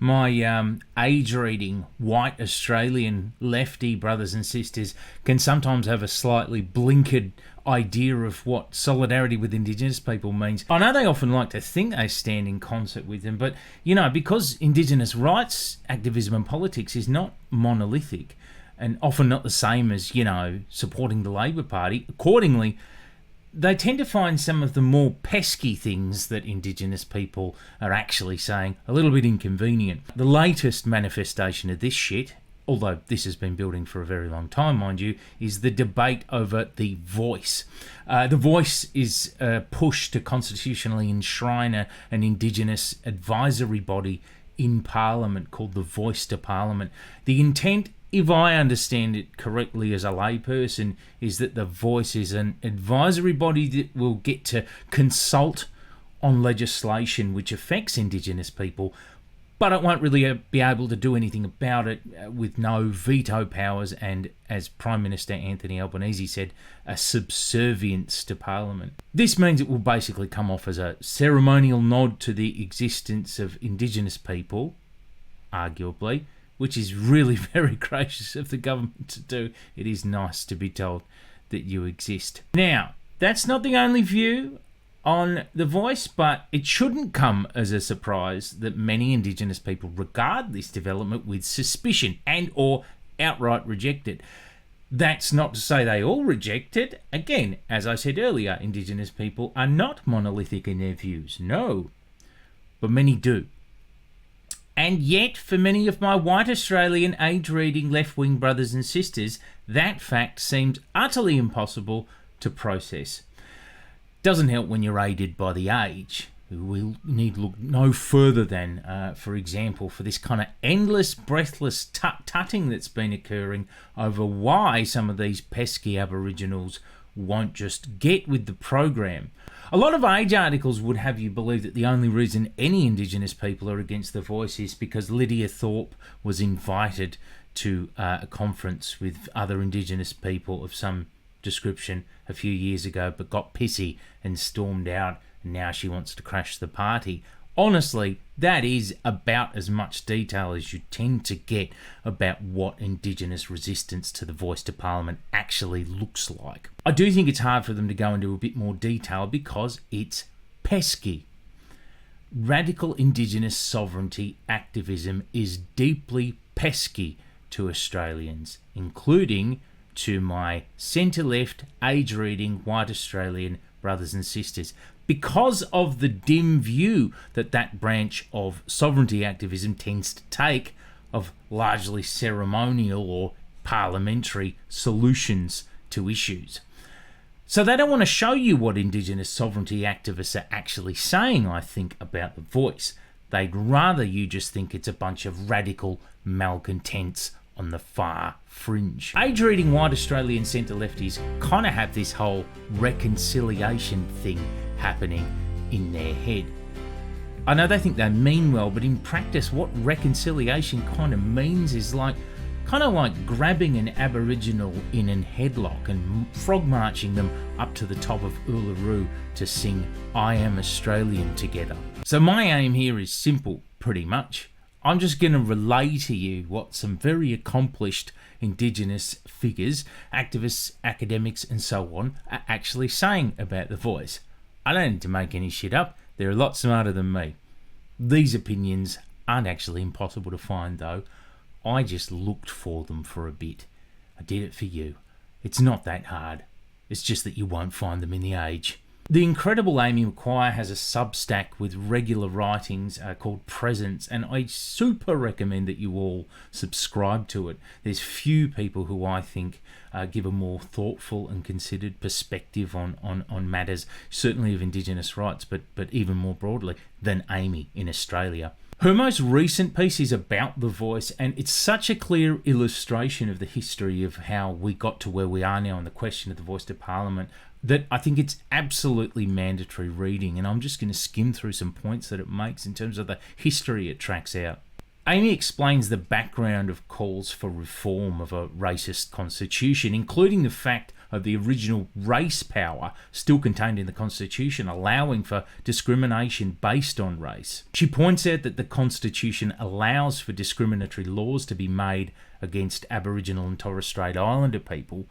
My age-reading white Australian lefty brothers and sisters can sometimes have a slightly blinkered idea of what solidarity with Indigenous people means. I know they often like to think they stand in concert with them, but, because Indigenous rights activism and politics is not monolithic and often not the same as, supporting the Labor Party, accordingly, they tend to find some of the more pesky things that Indigenous people are actually saying a little bit inconvenient. The latest manifestation of this shit, although this has been building for a very long time, mind you, is the debate over the voice. The voice is a push to constitutionally enshrine an Indigenous advisory body in Parliament called the Voice to Parliament. The intent, if I understand it correctly as a layperson, is that the Voice is an advisory body that will get to consult on legislation which affects Indigenous people, but it won't really be able to do anything about it with no veto powers and, as Prime Minister Anthony Albanese said, a subservience to Parliament. This means it will basically come off as a ceremonial nod to the existence of Indigenous people, arguably, which is really very gracious of the government to do. It is nice to be told that you exist. Now, that's not the only view on the Voice, but it shouldn't come as a surprise that many Indigenous people regard this development with suspicion and or outright reject it. That's not to say they all reject it. Again, as I said earlier, Indigenous people are not monolithic in their views, no, but many do. And yet, for many of my white Australian age-reading left-wing brothers and sisters, that fact seemed utterly impossible to process. Doesn't help when you're aided by the age. We'll need to look no further than, for example, for this kind of endless, breathless tut-tutting that's been occurring over why some of these pesky Aboriginals won't just get with the program. A lot of age articles would have you believe that the only reason any Indigenous people are against the Voice is because Lydia Thorpe was invited to a conference with other Indigenous people of some description a few years ago, but got pissy and stormed out, and now she wants to crash the party. Honestly, that is about as much detail as you tend to get about what Indigenous resistance to the Voice to Parliament actually looks like. I do think it's hard for them to go into a bit more detail because it's pesky. Radical Indigenous sovereignty activism is deeply pesky to Australians, including to my centre-left, age-reading white Australian brothers and sisters, because of the dim view that branch of sovereignty activism tends to take of largely ceremonial or parliamentary solutions to issues. So they don't want to show you what Indigenous sovereignty activists are actually saying, I think, about the Voice. They'd rather you just think it's a bunch of radical malcontents on the far fringe. Age-reading white Australian centre-lefties kind of have this whole reconciliation thing happening in their head. I know they think they mean well, but in practice what reconciliation kind of means is kind of like grabbing an Aboriginal in a headlock and frog marching them up to the top of Uluru to sing I Am Australian together. So my aim here is simple, pretty much. I'm just going to relay to you what some very accomplished Indigenous figures, activists, academics and so on are actually saying about the Voice. I don't need to make any shit up. They're a lot smarter than me. These opinions aren't actually impossible to find though. I just looked for them for a bit. I did it for you. It's not that hard. It's just that you won't find them in the Age. The incredible Amy McQuire has a Substack with regular writings called Presence, and I super recommend that you all subscribe to it. There's few people who I think give a more thoughtful and considered perspective on matters, certainly of Indigenous rights, but even more broadly, than Amy in Australia. Her most recent piece is about the Voice, and it's such a clear illustration of the history of how we got to where we are now on the question of the Voice to Parliament that I think it's absolutely mandatory reading, and I'm just going to skim through some points that it makes in terms of the history it tracks out. Amy explains the background of calls for reform of a racist constitution, including the fact of the original race power still contained in the Constitution, allowing for discrimination based on race. She points out that the Constitution allows for discriminatory laws to be made against Aboriginal and Torres Strait Islander people,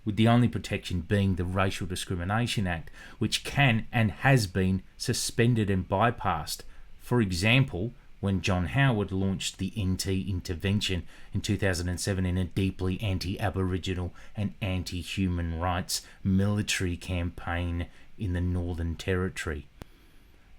with the only protection being the Racial Discrimination Act, which can and has been suspended and bypassed. For example, when John Howard launched the NT intervention in 2007 in a deeply anti-Aboriginal and anti-human rights military campaign in the Northern Territory.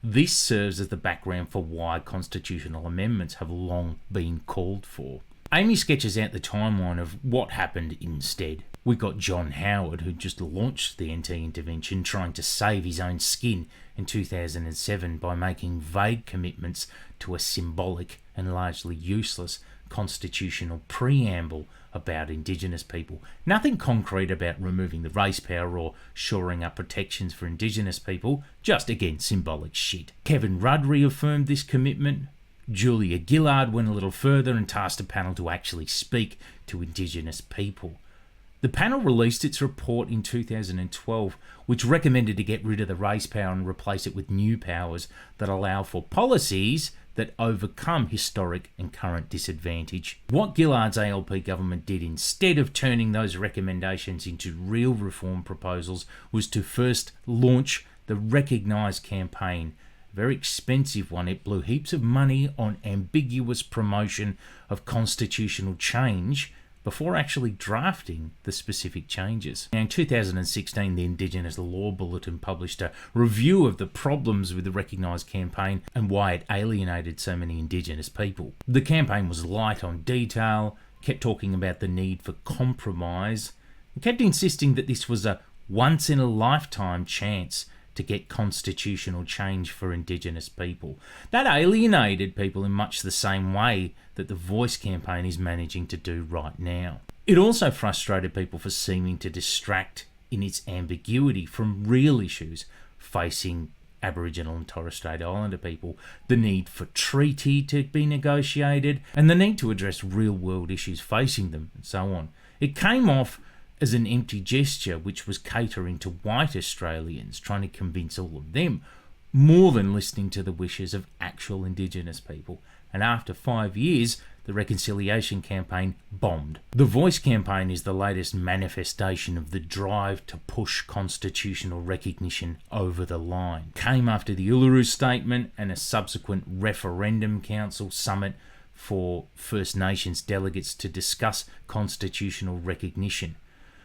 This serves as the background for why constitutional amendments have long been called for. Amy sketches out the timeline of what happened instead. We got John Howard, who just launched the NT intervention, trying to save his own skin in 2007 by making vague commitments to a symbolic and largely useless constitutional preamble about Indigenous people. Nothing concrete about removing the race power or shoring up protections for Indigenous people, just again symbolic shit. Kevin Rudd reaffirmed this commitment. Julia Gillard went a little further and tasked a panel to actually speak to Indigenous people. The panel released its report in 2012, which recommended to get rid of the race power and replace it with new powers that allow for policies that overcome historic and current disadvantage. What Gillard's ALP government did instead of turning those recommendations into real reform proposals was to first launch the Recognise campaign, a very expensive one. It blew heaps of money on ambiguous promotion of constitutional change before actually drafting the specific changes. Now, in 2016, the Indigenous Law Bulletin published a review of the problems with the Recognise campaign and why it alienated so many Indigenous people. The campaign was light on detail, kept talking about the need for compromise, and kept insisting that this was a once-in-a-lifetime chance to get constitutional change for Indigenous people. That alienated people in much the same way that the Voice campaign is managing to do right now. It also frustrated people for seeming to distract in its ambiguity from real issues facing Aboriginal and Torres Strait Islander people, the need for treaty to be negotiated, and the need to address real-world issues facing them, and so on. It came off as an empty gesture which was catering to white Australians, trying to convince all of them, more than listening to the wishes of actual Indigenous people. And after 5 years, the Reconciliation campaign bombed. The Voice campaign is the latest manifestation of the drive to push constitutional recognition over the line. Came after the Uluru Statement and a subsequent referendum council summit for First Nations delegates to discuss constitutional recognition.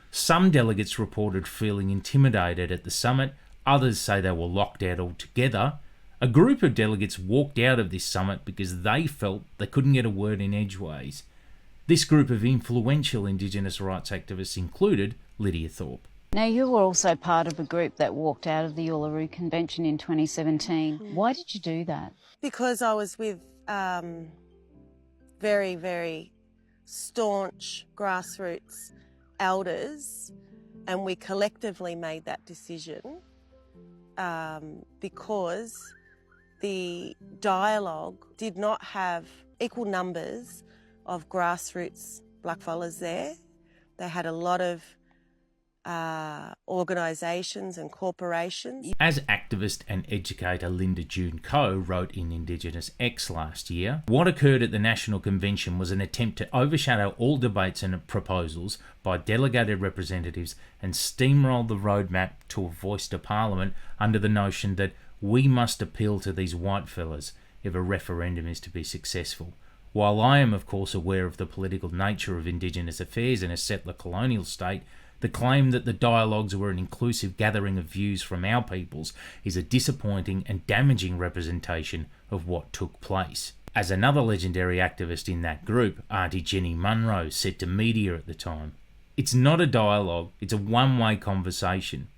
Some delegates reported feeling intimidated at the summit, others say they were locked out altogether. A group of delegates walked out of this summit because they felt they couldn't get a word in edgeways. This group of influential Indigenous rights activists included Lydia Thorpe. Now, you were also part of a group that walked out of the Uluru Convention in 2017. Why did you do that? Because I was with very, very staunch grassroots elders, and we collectively made that decision because the dialogue did not have equal numbers of grassroots blackfellas there. They had a lot of organisations and corporations. As activist and educator Linda June Coe wrote in Indigenous X last year, what occurred at the National Convention was an attempt to overshadow all debates and proposals by delegated representatives and steamroll the roadmap to a voice to Parliament under the notion that we must appeal to these white fellas if a referendum is to be successful. While I am of course aware of the political nature of Indigenous affairs in a settler colonial state, the claim that the dialogues were an inclusive gathering of views from our peoples is a disappointing and damaging representation of what took place. As another legendary activist in that group, Auntie Jenny Munro, said to media at the time, "It's not a dialogue, it's a one-way conversation.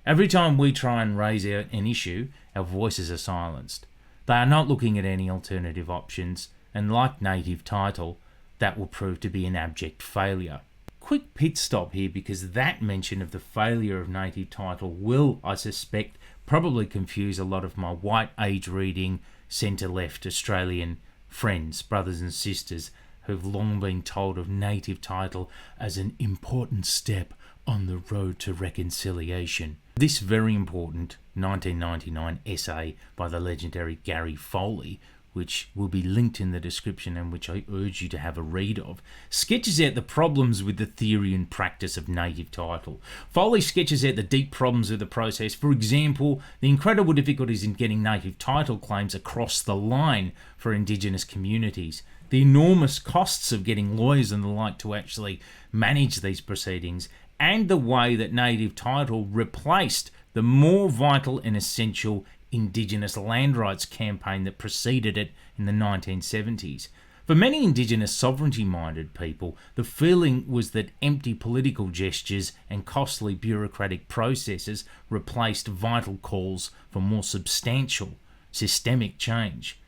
Every time we try and raise an issue, our voices are silenced. They are not looking at any alternative options, and like native title, that will prove to be an abject failure." Quick pit stop here, because that mention of the failure of native title will, I suspect, probably confuse a lot of my white age-reading, centre-left Australian friends, brothers and sisters, who've long been told of native title as an important step on the road to reconciliation. This very important 1999 essay by the legendary Gary Foley, which will be linked in the description and which I urge you to have a read of, sketches out the problems with the theory and practice of native title. Foley sketches out the deep problems of the process. For example, the incredible difficulties in getting native title claims across the line for Indigenous communities, the enormous costs of getting lawyers and the like to actually manage these proceedings, and the way that native title replaced the more vital and essential Indigenous land rights campaign that preceded it in the 1970s. For many Indigenous sovereignty-minded people, the feeling was that empty political gestures and costly bureaucratic processes replaced vital calls for more substantial, systemic change.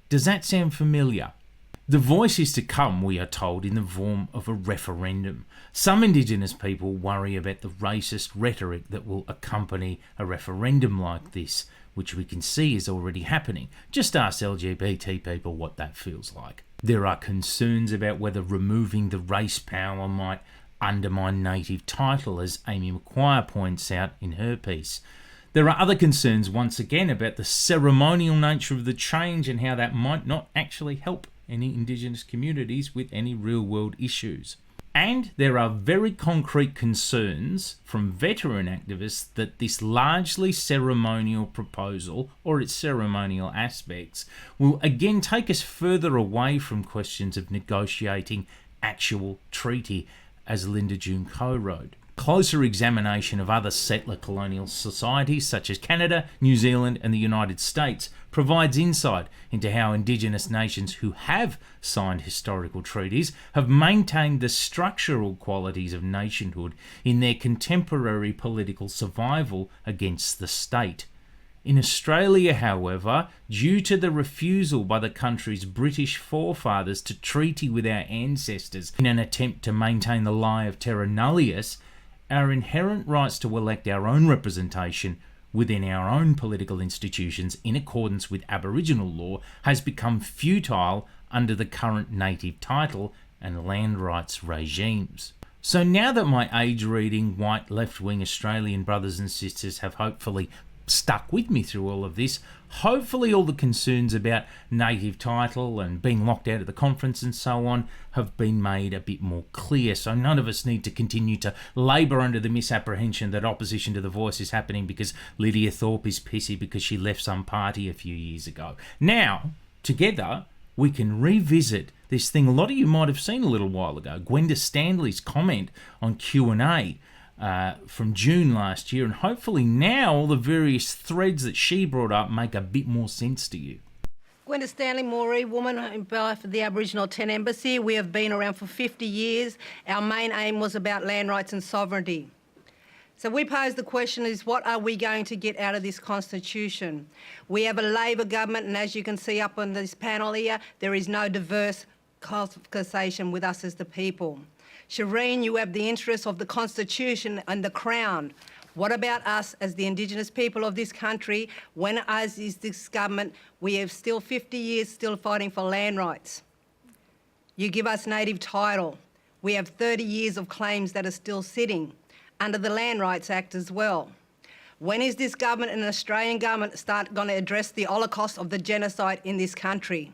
Does that sound familiar? The voice is to come, we are told, in the form of a referendum. Some Indigenous people worry about the racist rhetoric that will accompany a referendum like this, which we can see is already happening. Just ask LGBT people what that feels like. There are concerns about whether removing the race power might undermine native title, as Amy McQuire points out in her piece. There are other concerns, once again, about the ceremonial nature of the change and how that might not actually help any Indigenous communities with any real-world issues. And there are very concrete concerns from veteran activists that this largely ceremonial proposal, or its ceremonial aspects, will again take us further away from questions of negotiating actual treaty, as Linda June co-wrote. Closer examination of other settler colonial societies such as Canada, New Zealand and the United States provides insight into how Indigenous nations who have signed historical treaties have maintained the structural qualities of nationhood in their contemporary political survival against the state. In Australia, however, due to the refusal by the country's British forefathers to treaty with our ancestors in an attempt to maintain the lie of terra nullius, our inherent rights to elect our own representation within our own political institutions in accordance with Aboriginal law has become futile under the current native title and land rights regimes. So now that my age-reading, white, left-wing Australian brothers and sisters have hopefully stuck with me through all of this, hopefully all the concerns about native title and being locked out of the conference and so on have been made a bit more clear, so none of us need to continue to labour under the misapprehension that opposition to the voice is happening because Lydia Thorpe is pissy because she left some party a few years ago. Now, together, we can revisit this thing a lot of you might have seen a little while ago, Gwenda Stanley's comment on Q&A from June last year, and hopefully now all the various threads that she brought up make a bit more sense to you. Gwenda Stanley, Moree, woman in behalf of the Aboriginal 10 Embassy. We have been around for 50 years. Our main aim was about land rights and sovereignty. So we pose the question is, what are we going to get out of this constitution? We have a Labor government, and as you can see up on this panel here, there is no diverse conversation with us as the people. Shireen, you have the interests of the Constitution and the Crown. What about us as the Indigenous people of this country? When as is this government, we have still 50 years still fighting for land rights. You give us native title. We have 30 years of claims that are still sitting under the Land Rights Act as well. When is this government and the Australian government going to address the Holocaust of the genocide in this country?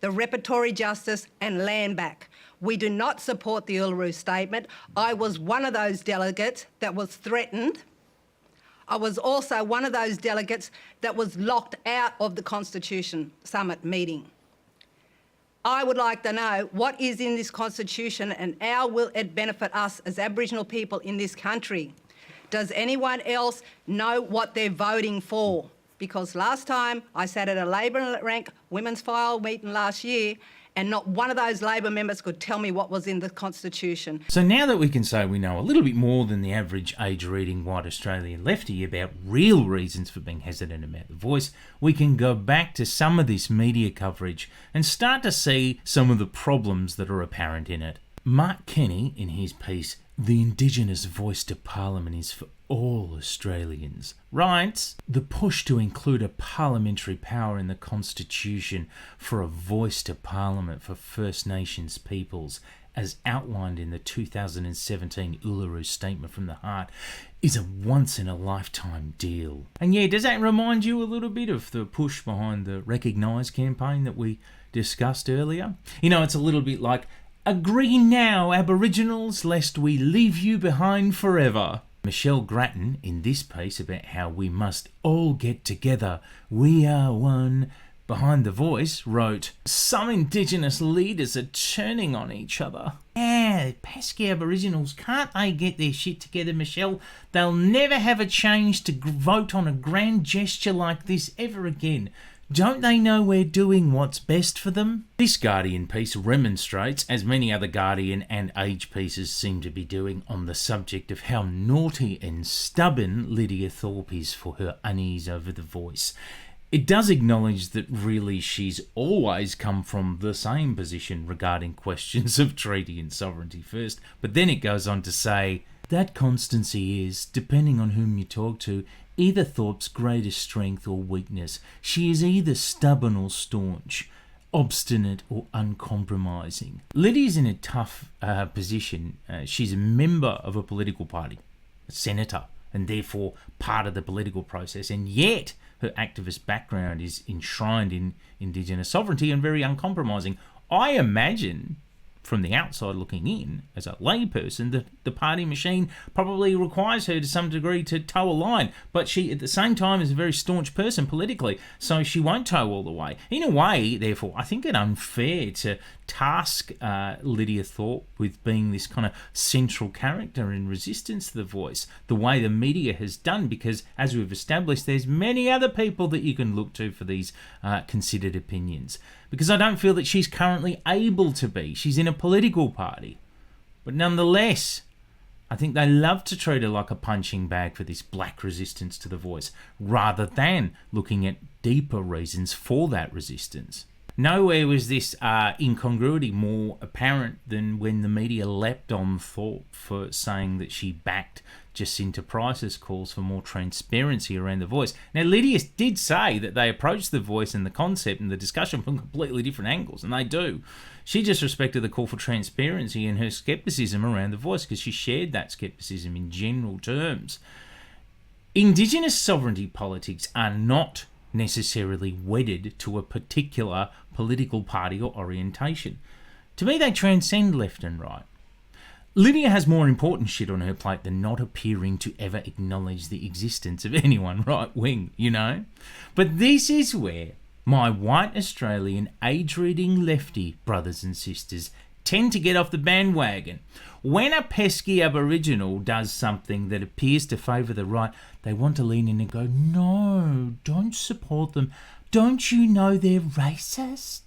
The reparatory justice and land back. We do not support the Uluru Statement. I was one of those delegates that was threatened. I was also one of those delegates that was locked out of the Constitution Summit meeting. I would like to know what is in this Constitution and how will it benefit us as Aboriginal people in this country? Does anyone else know what they're voting for? Because last time I sat at a Labor rank women's file meeting last year and not one of those Labor members could tell me what was in the Constitution. So now that we can say we know a little bit more than the average age-reading white Australian lefty about real reasons for being hesitant about the voice, we can go back to some of this media coverage and start to see some of the problems that are apparent in it. Mark Kenny, in his piece, "The Indigenous Voice to Parliament is for all Australians," writes, "The push to include a parliamentary power in the Constitution for a voice to Parliament for First Nations peoples as outlined in the 2017 Uluru Statement from the Heart, is a once-in-a-lifetime deal. And yeah, does that remind you a little bit of the push behind the Recognise campaign that we discussed earlier? You know, it's a little bit like, agree now, Aboriginals, lest we leave you behind forever. Michelle Grattan, in this piece about how we must all get together, we are one, behind the voice, wrote, some Indigenous leaders are turning on each other. Yeah, pesky Aboriginals, can't they get their shit together, Michelle? They'll never have a chance to vote on a grand gesture like this ever again. Don't they know we're doing what's best for them? This Guardian piece remonstrates, as many other Guardian and Age pieces seem to be doing, on the subject of how naughty and stubborn Lydia Thorpe is for her unease over the voice. It does acknowledge that really she's always come from the same position regarding questions of treaty and sovereignty first, but then it goes on to say, that constancy is, depending on whom you talk to, either Thorpe's greatest strength or weakness. She is either stubborn or staunch, obstinate or uncompromising. Lydia's in a tough position. She's a member of a political party, a senator, and therefore part of the political process, and yet her activist background is enshrined in Indigenous sovereignty and very uncompromising. I imagine, from the outside looking in, as a layperson, that the party machine probably requires her to some degree to toe a line, but she at the same time is a very staunch person politically, so she won't toe all the way. In a way, therefore, I think it unfair to task Lydia Thorpe with being this kind of central character in resistance to the voice, the way the media has done, because as we've established, there's many other people that you can look to for these considered opinions. Because I don't feel that she's currently able to be. She's in a political party. But nonetheless, I think they love to treat her like a punching bag for this black resistance to the voice, rather than looking at deeper reasons for that resistance. Nowhere was this incongruity more apparent than when the media leapt on Thorpe for saying that she backed Jacinta Price's calls for more transparency around the voice. Now, Lydia did say that they approached the voice and the concept and the discussion from completely different angles, and they do. She just respected the call for transparency and her scepticism around the voice because she shared that scepticism in general terms. Indigenous sovereignty politics are not necessarily wedded to a particular political party or orientation. To me, they transcend left and right. Lydia has more important shit on her plate than not appearing to ever acknowledge the existence of anyone right wing, you know? But this is where my white Australian age-reading lefty brothers and sisters tend to get off the bandwagon. When a pesky Aboriginal does something that appears to favour the right, they want to lean in and go, no, don't support them. Don't you know they're racist?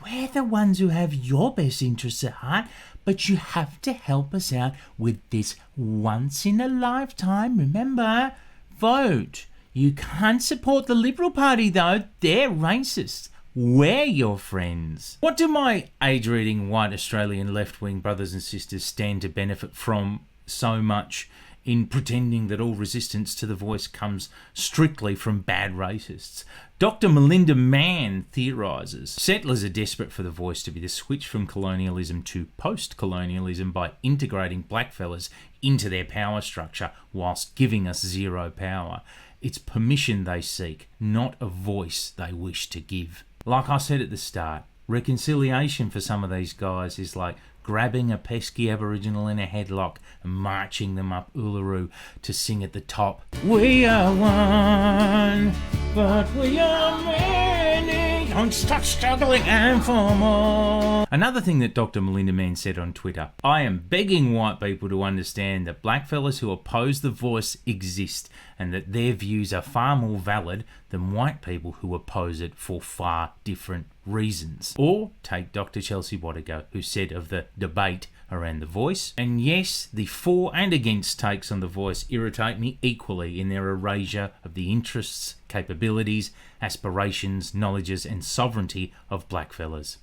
We're the ones who have your best interests at heart, but you have to help us out with this once in a lifetime. Remember, vote. You can't support the Liberal Party though, they're racist. We're your friends. What do my age-reading white Australian left-wing brothers and sisters stand to benefit from so much in pretending that all resistance to the voice comes strictly from bad racists? Dr. Melinda Mann theorises settlers are desperate for the voice to be the switch from colonialism to post-colonialism by integrating blackfellas into their power structure whilst giving us zero power. It's permission they seek, not a voice they wish to give. Like I said at the start, reconciliation for some of these guys is like grabbing a pesky Aboriginal in a headlock and marching them up Uluru to sing at the top. We are one, but we are many. Don't stop struggling and for more. Another thing that Dr. Melinda Mann said on Twitter, I am begging white people to understand that blackfellas who oppose the voice exist and that their views are far more valid than white people who oppose it for far different reasons. Or take Dr. Chelsea Wattigo, who said of the debate around the voice, and yes, the for and against takes on the voice irritate me equally in their erasure of the interests, capabilities, aspirations, knowledges and sovereignty of blackfellas.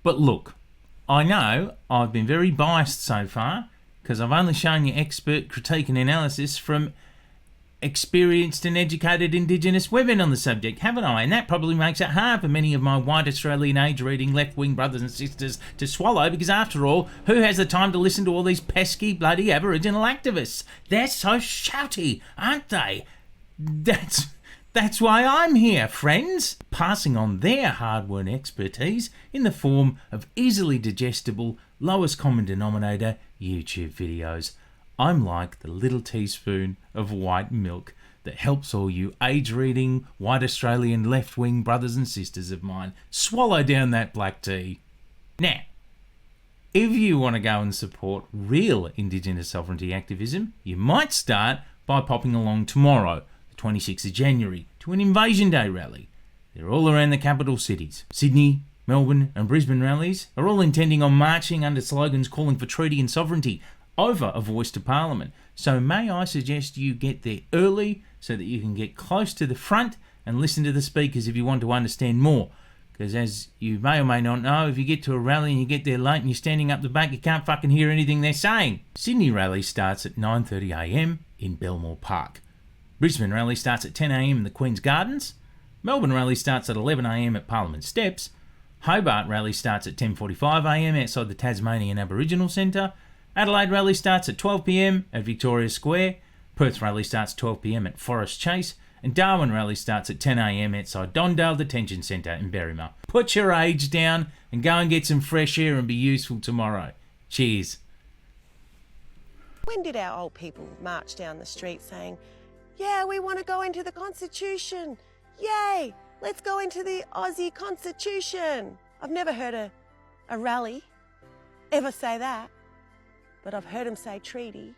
But look, I know I've been very biased so far because I've only shown you expert critique and analysis from experienced and educated Indigenous women on the subject, haven't I? And that probably makes it hard for many of my white Australian age-reading left-wing brothers and sisters to swallow, because after all, who has the time to listen to all these pesky bloody Aboriginal activists? They're so shouty, aren't they? That's why I'm here, friends, passing on their hard-won expertise in the form of easily digestible, lowest common denominator YouTube videos. I'm like the little teaspoon of white milk that helps all you age-reading, white Australian left-wing brothers and sisters of mine swallow down that black tea. Now, if you want to go and support real Indigenous sovereignty activism, you might start by popping along tomorrow, the 26th of January, to an Invasion Day rally. They're all around the capital cities. Sydney, Melbourne and Brisbane rallies are all intending on marching under slogans calling for treaty and sovereignty over a voice to Parliament. So may I suggest you get there early so that you can get close to the front and listen to the speakers if you want to understand more. Because as you may or may not know, if you get to a rally and you get there late and you're standing up the back, you can't fucking hear anything they're saying. Sydney rally starts at 9:30am in Belmore Park. Brisbane rally starts at 10am in the Queen's Gardens. Melbourne rally starts at 11am at Parliament Steps. Hobart rally starts at 10:45am outside the Tasmanian Aboriginal Centre. Adelaide rally starts at 12pm at Victoria Square. Perth rally starts 12pm at Forest Chase. And Darwin rally starts at 10am outside Dondale Detention Centre in Berrima. Put your age down and go and get some fresh air and be useful tomorrow. Cheers. When did our old people march down the street saying, yeah, we want to go into the Constitution. Yay, let's go into the Aussie Constitution. I've never heard a rally ever say that, but I've heard them say treaty